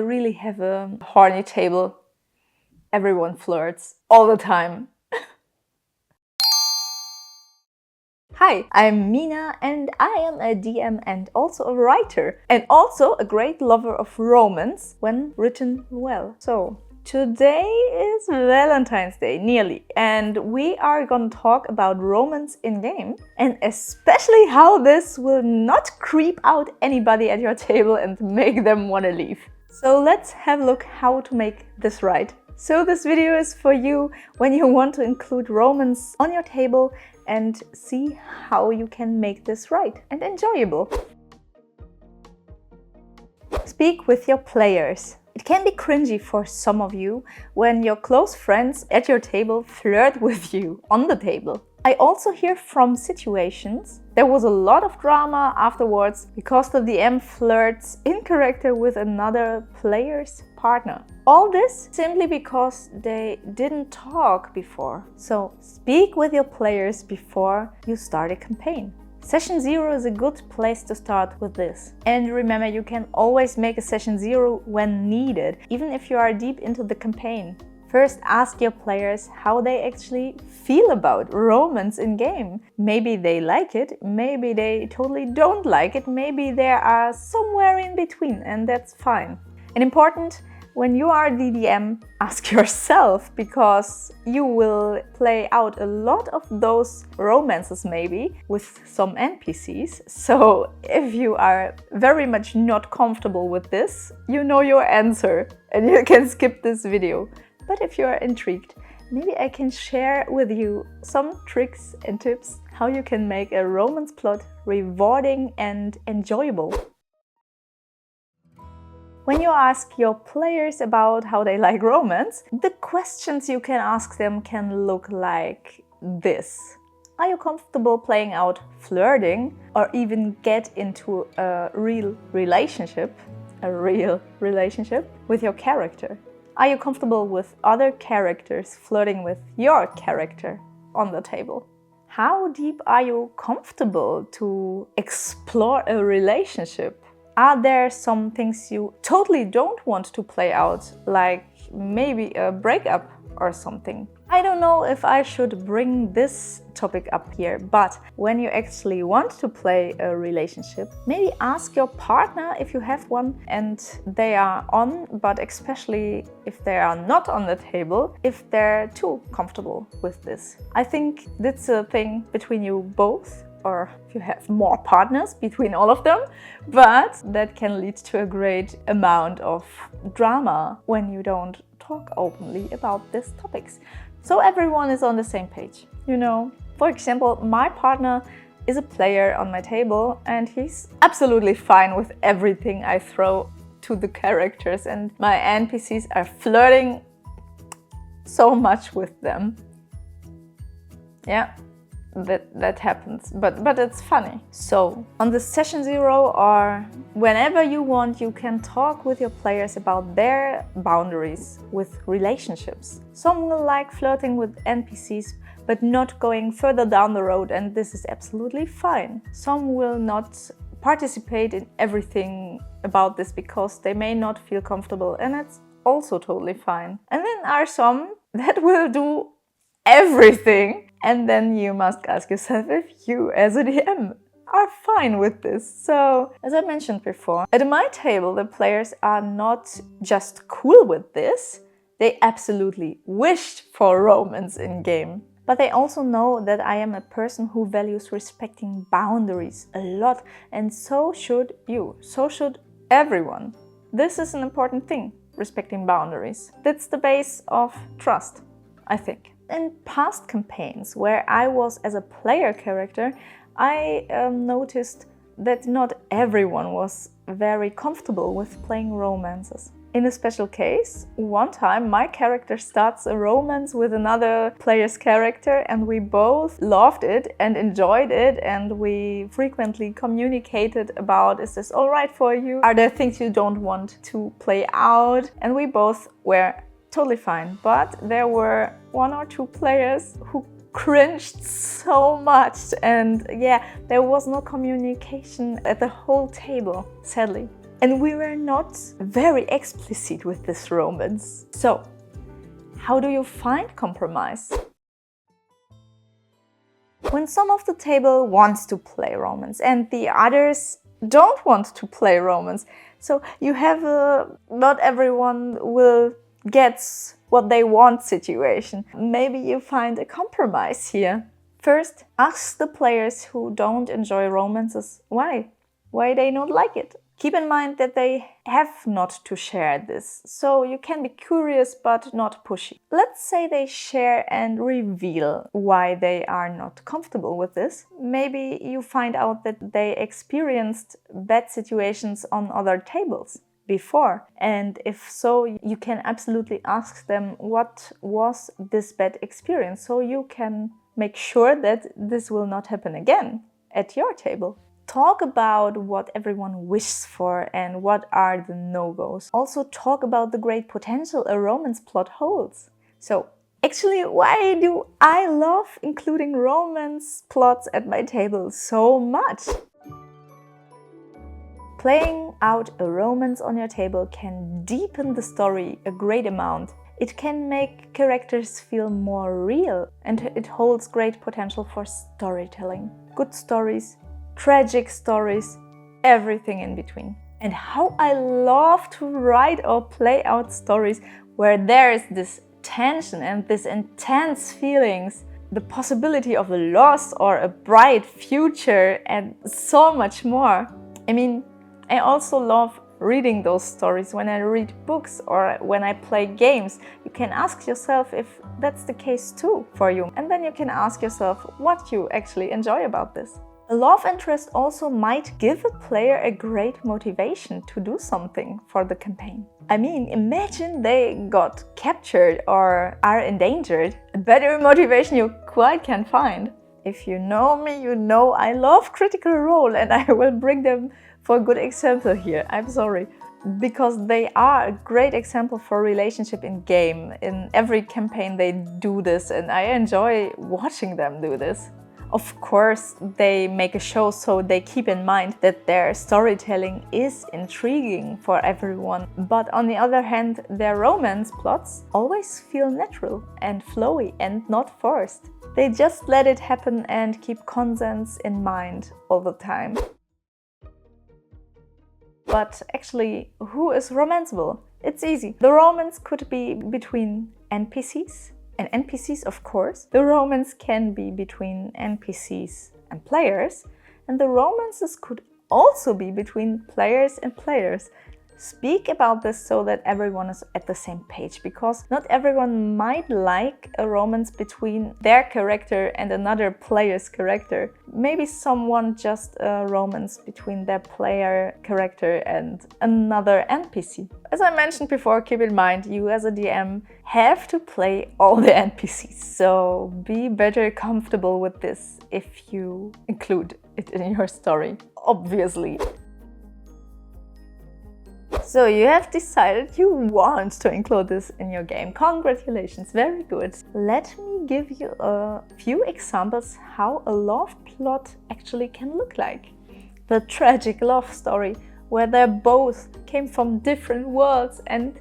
really have a horny table. Everyone flirts all the time. Hi, I'm Mina and I am a DM and also a writer and also a great lover of romance when written well. So today is Valentine's Day, nearly, and we are gonna talk about romance in-game and especially how this will not creep out anybody at your table and make them wanna leave. So let's have a look how to make this right. So this video is for you when you want to include romance on your table and see how you can make this right and enjoyable. Speak with your players. It can be cringy for some of you when your close friends at your table flirt with you on the table. I also hear from situations there was a lot of drama afterwards because the DM flirts in character with another player's partner. All this simply because they didn't talk before. So speak with your players before you start a campaign. Session 0 is a good place to start with this. And remember, you can always make a session 0 when needed, even if you are deep into the campaign. First, ask your players how they actually feel about romance in-game. Maybe they like it, maybe they totally don't like it, maybe they are somewhere in between, and that's fine. And important, when you are the DM, ask yourself, because you will play out a lot of those romances maybe with some NPCs. So if you are very much not comfortable with this, you know your answer and you can skip this video. But if you are intrigued, maybe I can share with you some tricks and tips how you can make a romance plot rewarding and enjoyable. When you ask your players about how they like romance, the questions you can ask them can look like this. Are you comfortable playing out flirting or even get into a real relationship with your character? Are you comfortable with other characters flirting with your character on the table? How deep are you comfortable to explore a relationship? Are there some things you totally don't want to play out, like maybe a breakup or something? I don't know if I should bring this topic up here, but when you actually want to play a relationship, maybe ask your partner if you have one and they are on, but especially if they are not on the table, if they're too comfortable with this. I think that's a thing between you both, or if you have more partners, between all of them, but that can lead to a great amount of drama when you don't talk openly about these topics. So everyone is on the same page, you know. For example, my partner is a player on my table and he's absolutely fine with everything I throw to the characters, and my NPCs are flirting so much with them. Yeah. That happens, but it's funny. So on the session 0 or whenever you want, you can talk with your players about their boundaries with relationships. Some will like flirting with NPCs but not going further down the road, and this is absolutely fine. Some will not participate in everything about this because they may not feel comfortable, and it's also totally fine. And then are some that will do everything. And then you must ask yourself if you as a DM are fine with this. So, as I mentioned before, at my table the players are not just cool with this, they absolutely wished for romance in-game. But they also know that I am a person who values respecting boundaries a lot, and so should you, so should everyone. This is an important thing, respecting boundaries. That's the base of trust, I think. In past campaigns where I was as a player character, I noticed that not everyone was very comfortable with playing romances. In a special case, one time my character starts a romance with another player's character and we both loved it and enjoyed it, and we frequently communicated about, is this alright for you? Are there things you don't want to play out? And we both were totally fine, but there were 1 or 2 players who cringed so much, and yeah, there was no communication at the whole table, sadly. And we were not very explicit with this romance. So, how do you find compromise? When some of the table wants to play romance and the others don't want to play romance, so you have not everyone will get what they want situation. Maybe you find a compromise here. First, ask the players who don't enjoy romances why they don't like it. Keep in mind that they have not to share this, so you can be curious but not pushy. Let's say they share and reveal why they are not comfortable with this. Maybe you find out that they experienced bad situations on other tables before, and if so, you can absolutely ask them what was this bad experience, so you can make sure that this will not happen again at your table. Talk about what everyone wishes for and what are the no-goes. Also talk about the great potential a romance plot holds. So, actually, why do I love including romance plots at my table so much? Playing out a romance on your table can deepen the story a great amount. It can make characters feel more real, and it holds great potential for storytelling. Good stories, tragic stories, everything in between. And how I love to write or play out stories where there is this tension and this intense feelings, the possibility of a loss or a bright future and so much more. I mean, I also love reading those stories when I read books or when I play games. You can ask yourself if that's the case too for you. And then you can ask yourself what you actually enjoy about this. A love interest also might give a player a great motivation to do something for the campaign. I mean, imagine they got captured or are endangered. A better motivation you quite can find. If you know me, you know I love Critical Role, and I will bring them for a good example here. I'm sorry. Because they are a great example for relationship in game. In every campaign they do this, and I enjoy watching them do this. Of course, they make a show, so they keep in mind that their storytelling is intriguing for everyone. But on the other hand, their romance plots always feel natural and flowy and not forced. They just let it happen and keep consents in mind all the time. But actually, who is romanceable? It's easy. The romance could be between NPCs. And NPCs, of course. The romance can be between NPCs and players, and the romances could also be between players and players. Speak about this so that everyone is at the same page, because not everyone might like a romance between their character and another player's character. Maybe someone just a romance between their player character and another NPC. As I mentioned before, keep in mind, you as a DM have to play all the NPCs, so be better comfortable with this if you include it in your story, obviously. So you have decided you want to include this in your game. Congratulations, very good. Let me give you a few examples how a love plot actually can look like. The tragic love story where they both came from different worlds and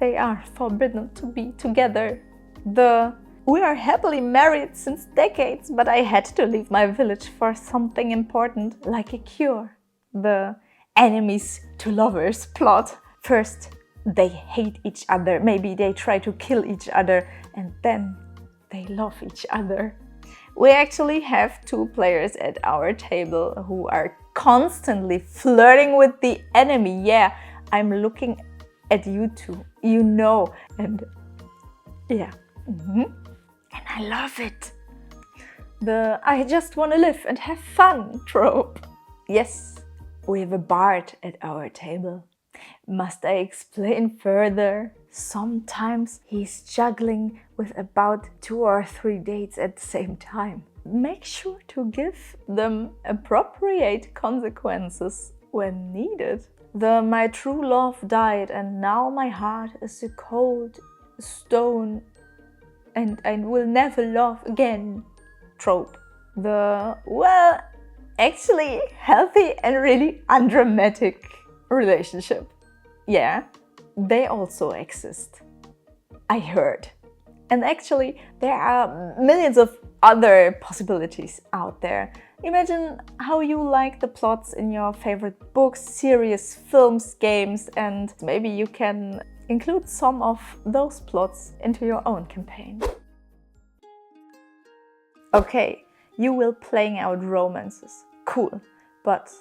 they are forbidden to be together. The we are happily married since decades, but I had to leave my village for something important, like a cure. The enemies to lovers plot. First, they hate each other, maybe they try to kill each other, and then they love each other. We actually have two players at our table who are constantly flirting with the enemy. Yeah, I'm looking at you two, you know, and yeah. And I love it. The I just want to live and have fun trope. Yes. We have a bard at our table. Must I explain further? Sometimes he's juggling with about 2 or 3 dates at the same time. Make sure to give them appropriate consequences when needed. My true love died and now my heart is a cold stone and I will never love again trope. Actually healthy and really undramatic relationship. Yeah, they also exist. I heard. And actually, there are millions of other possibilities out there. Imagine how you like the plots in your favorite books, series, films, games, and maybe you can include some of those plots into your own campaign. Okay, you will playing out romances. Cool, but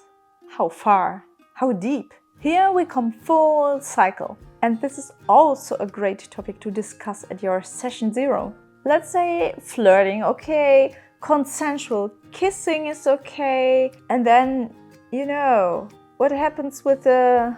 how far? How deep? Here we come full cycle. And this is also a great topic to discuss at your session 0. Let's say flirting, okay, consensual kissing is okay. And then, you know, what happens with the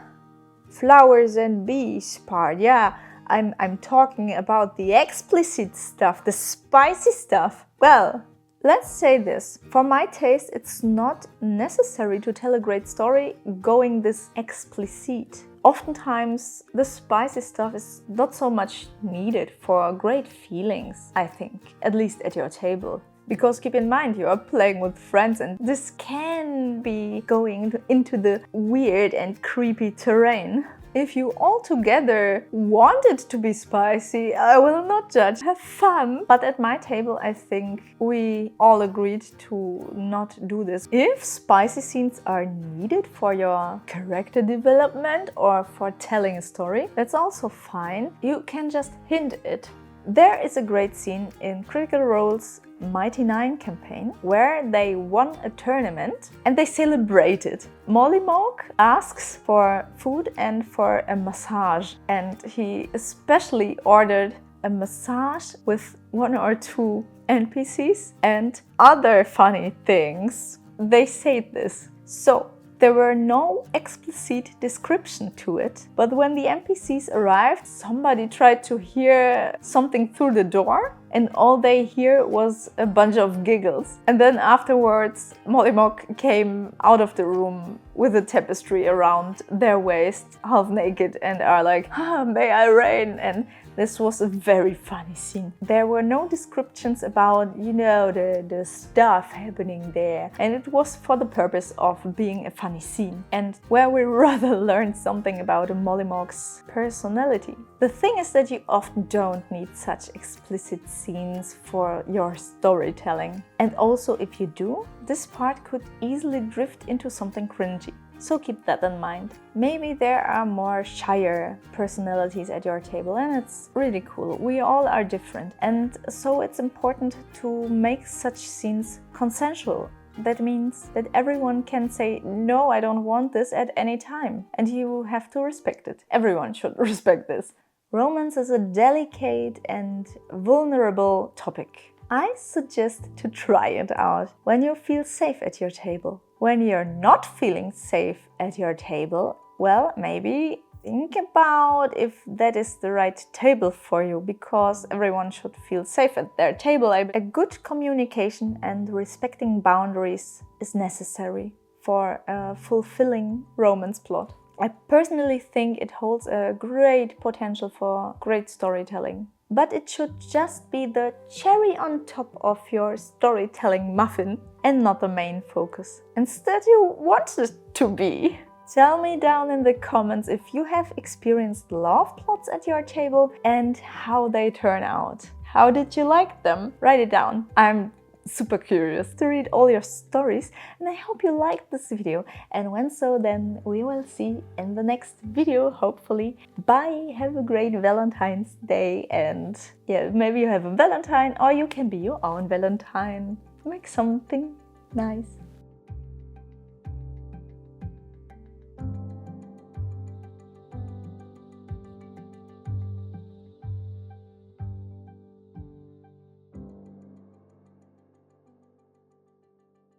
flowers and bees part? Yeah, I'm talking about the explicit stuff, the spicy stuff. Well, let's say this. For my taste, it's not necessary to tell a great story going this explicit. Oftentimes, the spicy stuff is not so much needed for great feelings, I think, at least at your table. Because keep in mind, you are playing with friends and this can be going into the weird and creepy terrain. If you all together want it to be spicy, I will not judge. Have fun. But at my table, I think we all agreed to not do this. If spicy scenes are needed for your character development or for telling a story, that's also fine. You can just hint it. There is a great scene in Critical Role's Mighty 9 campaign where they won a tournament and they celebrated. Molly Moke asks for food and for a massage, and he especially ordered a massage with 1 or 2 NPCs and other funny things. They said this. So there were no explicit description to it, but when the NPCs arrived, somebody tried to hear something through the door, and all they hear was a bunch of giggles. And then afterwards, Molly Mock came out of the room with a tapestry around their waist, half naked, and are like, may I reign? And this was a very funny scene. There were no descriptions about, you know, the stuff happening there. And it was for the purpose of being a funny scene. And where we rather learned something about Molly Mock's personality. The thing is that you often don't need such explicit scenes for your storytelling. And also if you do, this part could easily drift into something cringy. So keep that in mind. Maybe there are more shyer personalities at your table, and it's really cool. We all are different, and so it's important to make such scenes consensual. That means that everyone can say, no, I don't want this at any time, and you have to respect it. Everyone should respect this. Romance is a delicate and vulnerable topic. I suggest to try it out when you feel safe at your table. When you're not feeling safe at your table, well, maybe think about if that is the right table for you, because everyone should feel safe at their table. A good communication and respecting boundaries is necessary for a fulfilling romance plot. I personally think it holds a great potential for great storytelling. But it should just be the cherry on top of your storytelling muffin and not the main focus. Instead, you want it to be. Tell me down in the comments if you have experienced love plots at your table and how they turn out. How did you like them? Write it down. I'm super curious to read all your stories, and I hope you liked this video. And when so, then we will see in the next video, hopefully. Bye, have a great Valentine's Day, and yeah, maybe you have a Valentine or you can be your own Valentine. Make something nice.